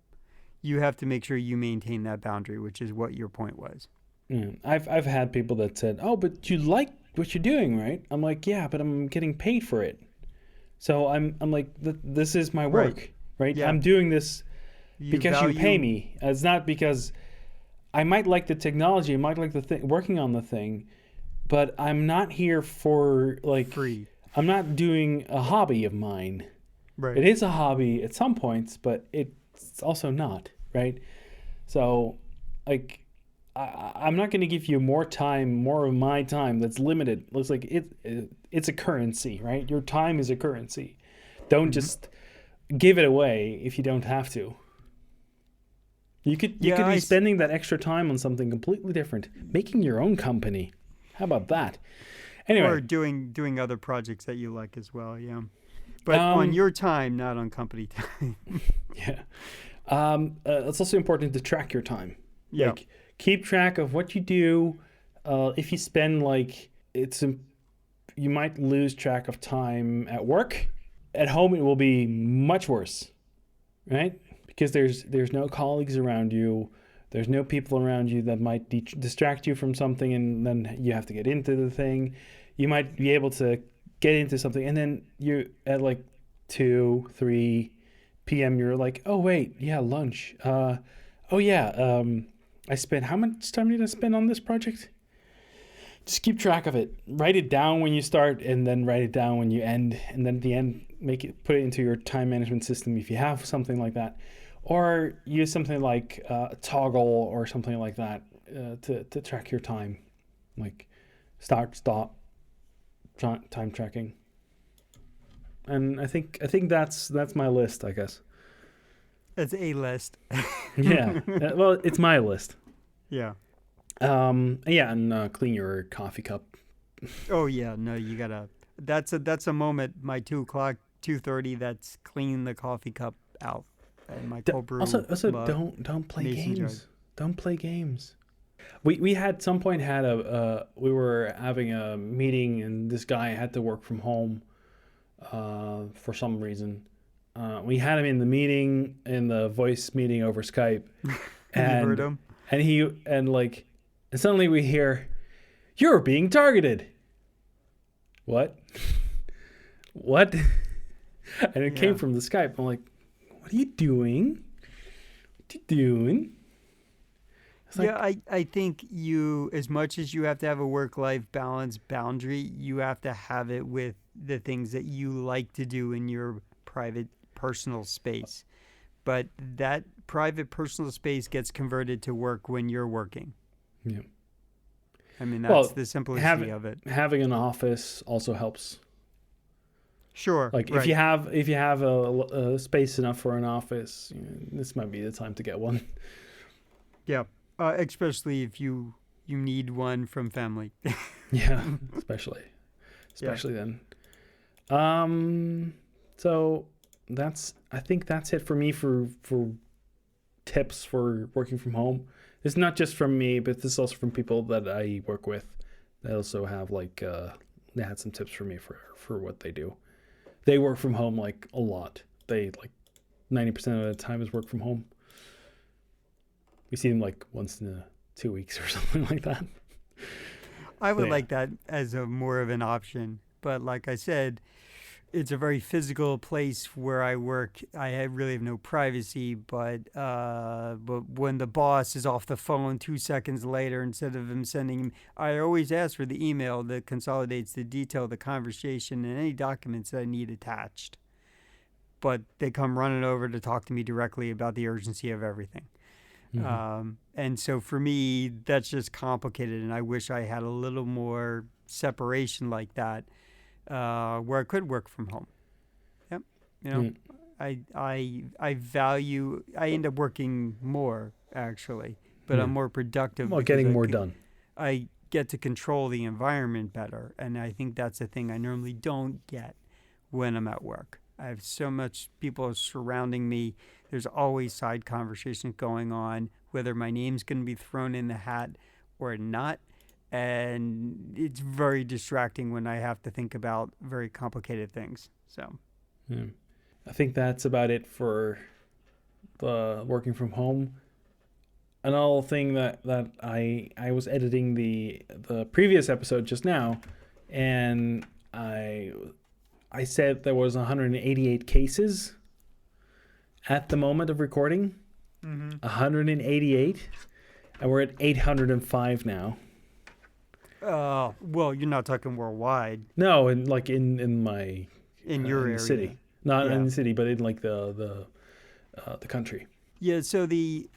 you have to make sure you maintain that boundary, which is what your point was. I've had people that said, "Oh, but you like what you're doing, right?" I'm like, "Yeah, but I'm getting paid for it." So I'm like, "This is my work, right? Yeah. I'm doing this because you pay value- me. It's not because I might like the technology, I might like the working on the thing, but I'm not here for like free. I'm not doing a hobby of mine. Right. It is a hobby at some points, but it's also not, right? So, like, I'm not going to give you more of my time that's limited. Looks like it's a currency, right? Your time is a currency. Don't just give it away if you don't have to. You could be spending that extra time on something completely different, making your own company. How about that? Anyway, or doing other projects that you like as well, yeah. But on your time, not on company time. Yeah. It's also important to track your time. Yeah. Like, keep track of what you do. If you spend you might lose track of time at work. At home, it will be much worse, right? Because there's no colleagues around you. There's no people around you that might distract you from something, and then you have to get into the thing. You might be able to get into something, and then you at like 2, 3 p.m. you're like, oh wait, yeah, lunch. How much time did I spend on this project? Just keep track of it. Write it down when you start, and then write it down when you end, and then at the end put it into your time management system if you have something like that, or use something like Toggle or something like that to track your time, like start, stop, time tracking. And I think that's my list, I guess. That's a list. Yeah. Well, it's my list. Yeah. And clean your coffee cup. Oh yeah, no, you gotta. That's a moment. My 2:30. That's clean the coffee cup out, and my cold brew. Also, mug, don't play mason games. jar. Don't play games. We had some point we were having a meeting, and this guy had to work from home for some reason. We had him in the meeting, in the voice meeting over Skype, and you heard him? And suddenly we hear, "You're being targeted." What? What? And it came from the Skype. I'm like, "What are you doing? What are you doing?" I think you, as much as you have to have a work-life balance boundary, you have to have it with the things that you like to do in your private personal space. But that private personal space gets converted to work when you're working. Yeah. I mean, that's the simplicity of it. Having an office also helps. Sure. Like right. if you have a space enough for an office, this might be the time to get one. Yeah. Especially if you need one from family. Yeah, especially then. So I think that's it for me for tips for working from home. It's not just from me, but this is also from people that I work with. They also have they had some tips for me for what they do. They work from home like a lot. They 90% of the time is work from home. We see them like once in 2 weeks or something like that. I would like that as a more of an option, but like I said, it's a very physical place where I work. I really have no privacy, but when the boss is off the phone 2 seconds later, instead of him sending, I always ask for the email that consolidates the detail of the conversation and any documents that I need attached. But they come running over to talk to me directly about the urgency of everything. Mm-hmm. And so for me, that's just complicated, and I wish I had a little more separation like that. Where I could work from home. Yep. I value, I end up working more actually, but I'm more productive. Well, getting more done. I get to control the environment better. And I think that's a thing I normally don't get when I'm at work. I have so much people surrounding me. There's always side conversations going on, whether my name's going to be thrown in the hat or not. And it's very distracting when I have to think about very complicated things. So, I think that's about it for the working from home. Another thing that I was editing the previous episode just now, and I said there was 188 cases at the moment of recording. 188, and we're at 805 now. Well, you're not talking worldwide. No, in my your area, city, not in the city, but in the country. Yeah. So the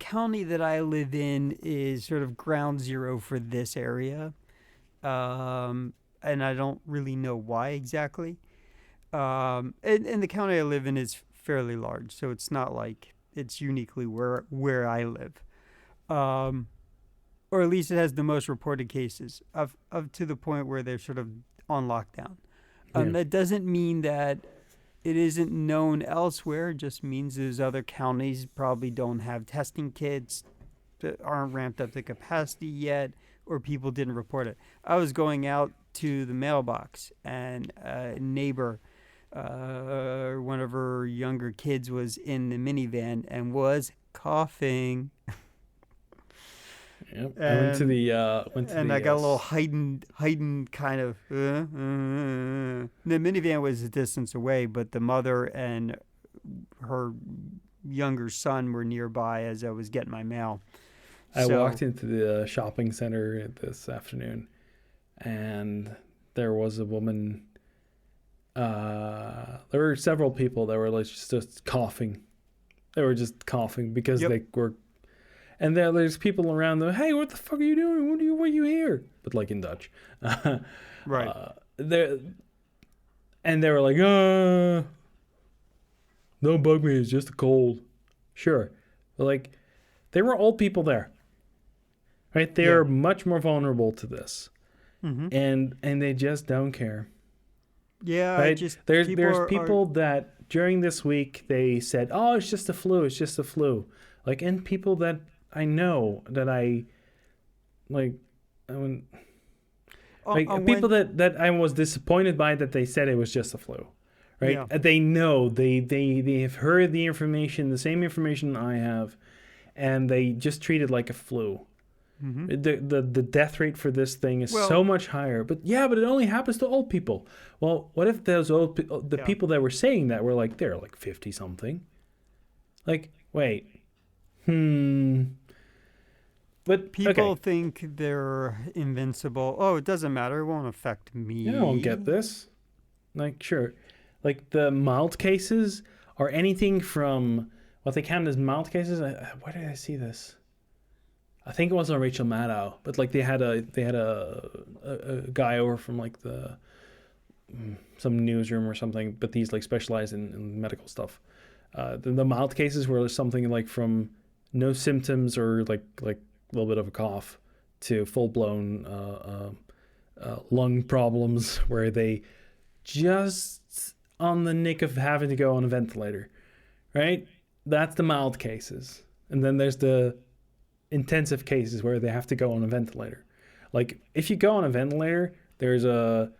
county that I live in is sort of ground zero for this area, and I don't really know why exactly. And the county I live in is fairly large, so it's not like it's uniquely where I live. Or at least it has the most reported cases of to the point where they're sort of on lockdown. That doesn't mean that it isn't known elsewhere. It just means those other counties probably don't have testing kits that aren't ramped up to capacity yet, or people didn't report it. I was going out to the mailbox, and a neighbor, one of her younger kids, was in the minivan and was coughing. Yep. I went to the I got a little heightened kind of. The minivan was a distance away, but the mother and her younger son were nearby as I was getting my mail. I walked into the shopping center this afternoon, and there was a woman. There were several people that were just coughing. They were just coughing because they were. And there's people around them. Hey, what the fuck are you doing? What are you here? But in Dutch, right? And they were like, don't bug me. It's just a cold. Sure, but there were old people there, right? They are much more vulnerable to this, and they just don't care. Yeah, right. There's people that during this week they said, oh, it's just a flu. It's just a flu. And people that I know that people that I was disappointed by that they said it was just a flu, right? Yeah. They know they have heard the information, the same information I have, and they just treat it like a flu. The death rate for this thing is so much higher, but it only happens to old people. Well, what if those people that were saying that were they're 50 something? Wait. But people think they're invincible. Oh, it doesn't matter. It won't affect me. I don't get this. Sure. The mild cases or anything from what they count as mild cases. Where did I see this? I think it was on Rachel Maddow, but like they had a guy over from like the some newsroom or something, but these like specialize in medical stuff. The mild cases were something like from no symptoms or like a little bit of a cough to full blown lung problems where they just on the nick of having to go on a ventilator, right? That's the mild cases, and then there's the intensive cases where they have to go on a ventilator. Like if you go on a ventilator, there's a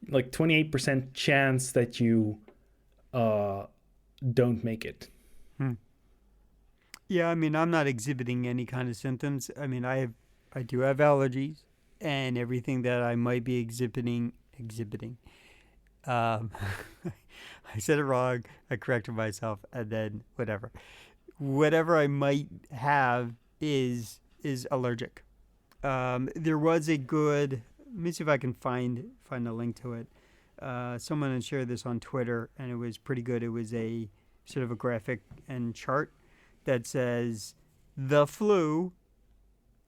like 28% chance that you don't make it. Hmm. Yeah, I mean, I'm not exhibiting any kind of symptoms. I mean, I do have allergies, and everything that I might be exhibiting. Um, I said it wrong. I corrected myself, and then whatever I might have is allergic. There was a good. Let me see if I can find a link to it. Someone had shared this on Twitter, and it was pretty good. It was a sort of a graphic and chart that says the flu,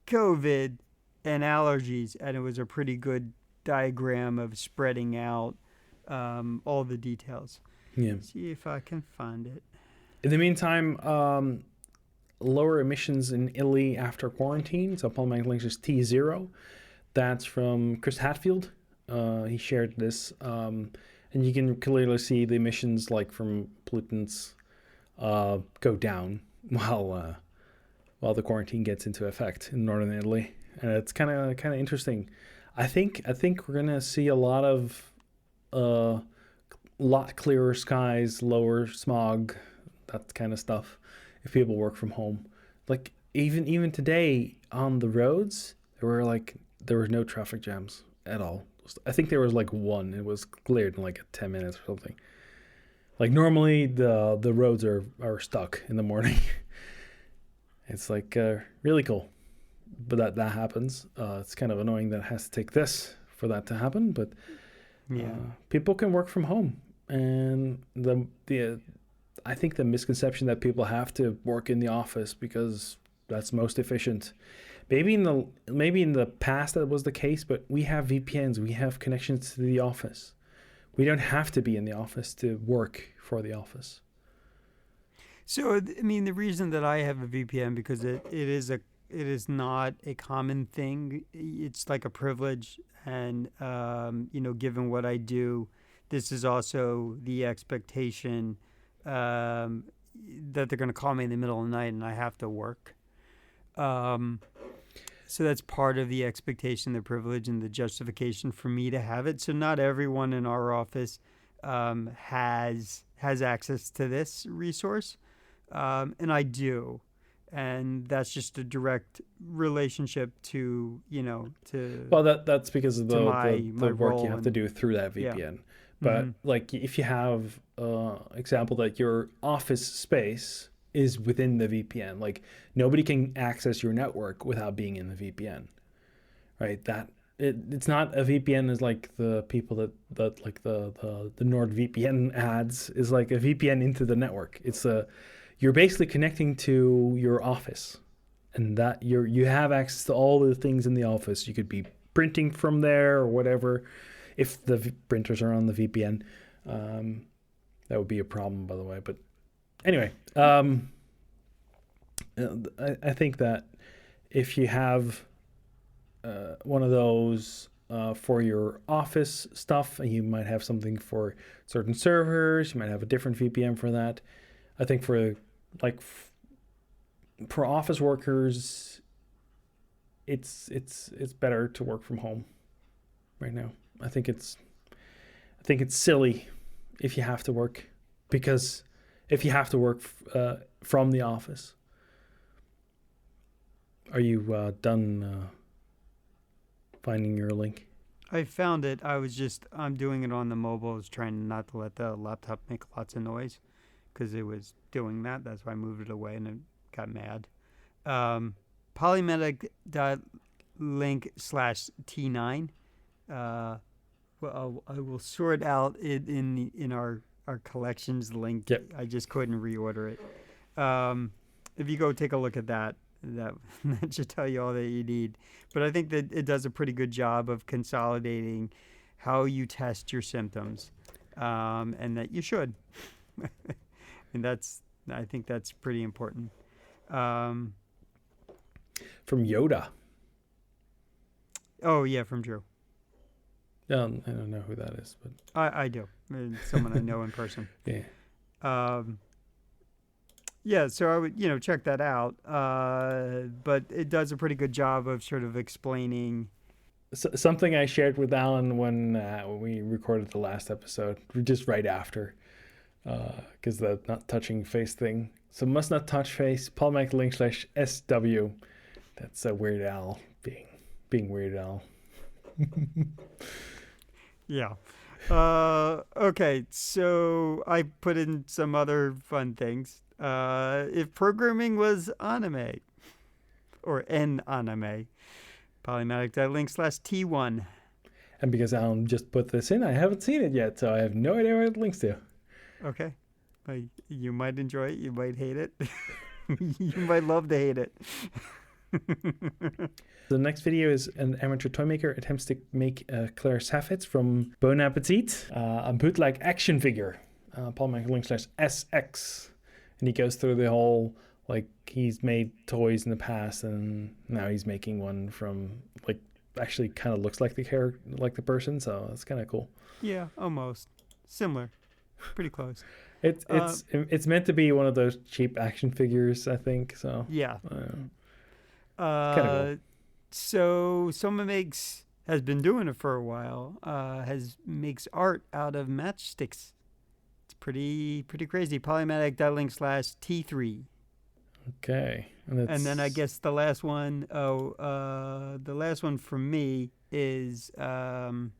COVID, and allergies, and it was a pretty good diagram of spreading out all the details. Yeah. Let's see if I can find it. In the meantime, lower emissions in Italy after quarantine. So Polymatic links is T0. That's from Chris Hatfield. He shared this, and you can clearly see the emissions like from pollutants go down while the quarantine gets into effect in northern Italy, and it's kind of interesting. I think we're gonna see a lot of lot clearer skies, lower smog, that kind of stuff. If people work from home, like even today on the roads, there was no traffic jams at all. I think there was like one. It was cleared in like 10 minutes or something. Like normally the roads are stuck in the morning. It's like really cool, but that happens. It's kind of annoying that it has to take this for that to happen. But Yeah. people can work from home, and I think the misconception that people have to work in the office because that's most efficient. Maybe in the past that was the case, but we have VPNs, we have connections to the office. We don't have to be in the office to work for the office. So I mean, the reason that I have a VPN because it is not a common thing. It's like a privilege, and given what I do, this is also the expectation that they're going to call me in the middle of the night and I have to work. So that's part of the expectation, the privilege, and the justification for me to have it. So not everyone in our office has access to this resource, and I do, and that's just a direct relationship to Well, that's because of the my work you role have to do through that yeah. VPN. But Mhm. like if you have example that your office space is within the VPN, like nobody can access your network without being in the VPN, right? It's not a VPN as like the people that like the NordVPN ads is like a VPN into the network. You're basically connecting to your office, and that you have access to all the things in the office. You could be printing from there or whatever. If the printers are on the VPN, that would be a problem, by the way. But anyway, I think that if you have one of those for your office stuff, and you might have something for certain servers, you might have a different VPN for that. I think for office workers, it's better to work from home right now. I think it's silly if you have to work, because if you have to work from the office. Are you done finding your link? I found it. I'm doing it on the mobile. I was trying not to let the laptop make lots of noise because it was doing that. That's why I moved it away and it got mad. Polymatic.link/T9. Well, I will sort out it in our our collections link. Yep. I just couldn't reorder it. If you go take a look at that, that should tell you all that you need. But I think that it does a pretty good job of consolidating how you test your symptoms, and that you should. And I think that's pretty important. From Yoda. Oh yeah, from Drew. I don't know who that is, but I do. Someone I know in person. yeah. Yeah, so I would, check that out. But it does a pretty good job of sort of explaining. Something I shared with Alan when we recorded the last episode, just right after, because the not touching face thing. So must not touch face. Polymatic.media/SW. That's a Weird Al being Weird Al. Yeah. Okay, so I put in some other fun things. If programming was anime, or an anime, Polymatic.link/T1. And because Alan just put this in, I haven't seen it yet, so I have no idea where it links to. Okay. You might enjoy it, you might hate it. You might love to hate it. The next video is an amateur toy maker attempts to make Claire Saffitz from Bon Appetit, a bootleg action figure. Polymatic.link/SX. And he goes through the whole, he's made toys in the past, and now he's making one from, actually kind of looks like the person, so that's kind of cool. Yeah, almost. Similar. Pretty close. It's meant to be one of those cheap action figures, I think, so. Yeah. Kind of cool. So someone has been doing it for a while, makes art out of matchsticks. It's pretty crazy. Polymatic.link/T3. Okay. And then I guess the last one from me is Nintendo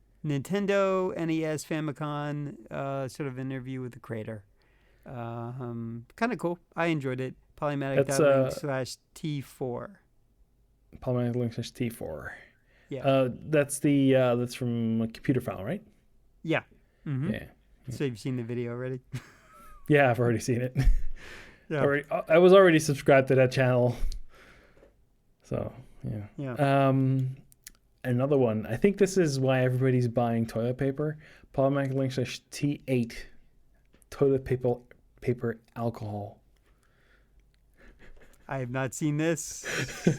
NES Famicom sort of interview with the creator. Kind of cool. I enjoyed it. Polymatic.link/T4. Polymatic.link/T4. Yeah. That's from a computer file, right? Yeah. Mm-hmm. Yeah. So you've seen the video already? Yeah, I've already seen it. Yeah. I was already subscribed to that channel. So, yeah. Yeah. Another one. I think this is why everybody's buying toilet paper. Polymatic.link/T8. Toilet paper alcohol. I have not seen this.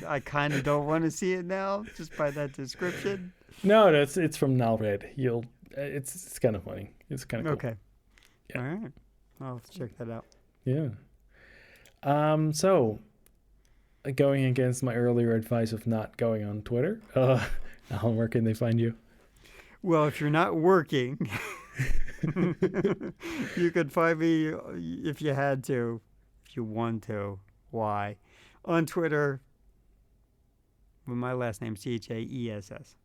I kind of don't want to see it now, just by that description. No, it's from Nalred. It's kind of funny. It's kind of cool. Okay. Yeah. All right. I'll have to check that out. Yeah. So, going against my earlier advice of not going on Twitter, Alan, where can they find you? Well, if you're not working, you could find me if you had to, if you want to. Why? On Twitter, with my last name, CHAESS.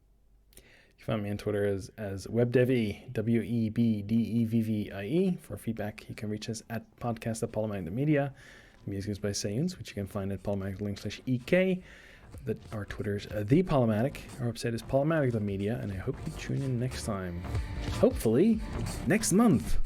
You can find me on Twitter as WebDevE, WEBDEVVIE. For feedback, you can reach us at podcast@Polymatic.media. The music is by Sayuns, which you can find at Polymatic.link/EK. Our Twitter's The Polymatic. Our website is Polymatic.media, and I hope you tune in next time. Hopefully, next month.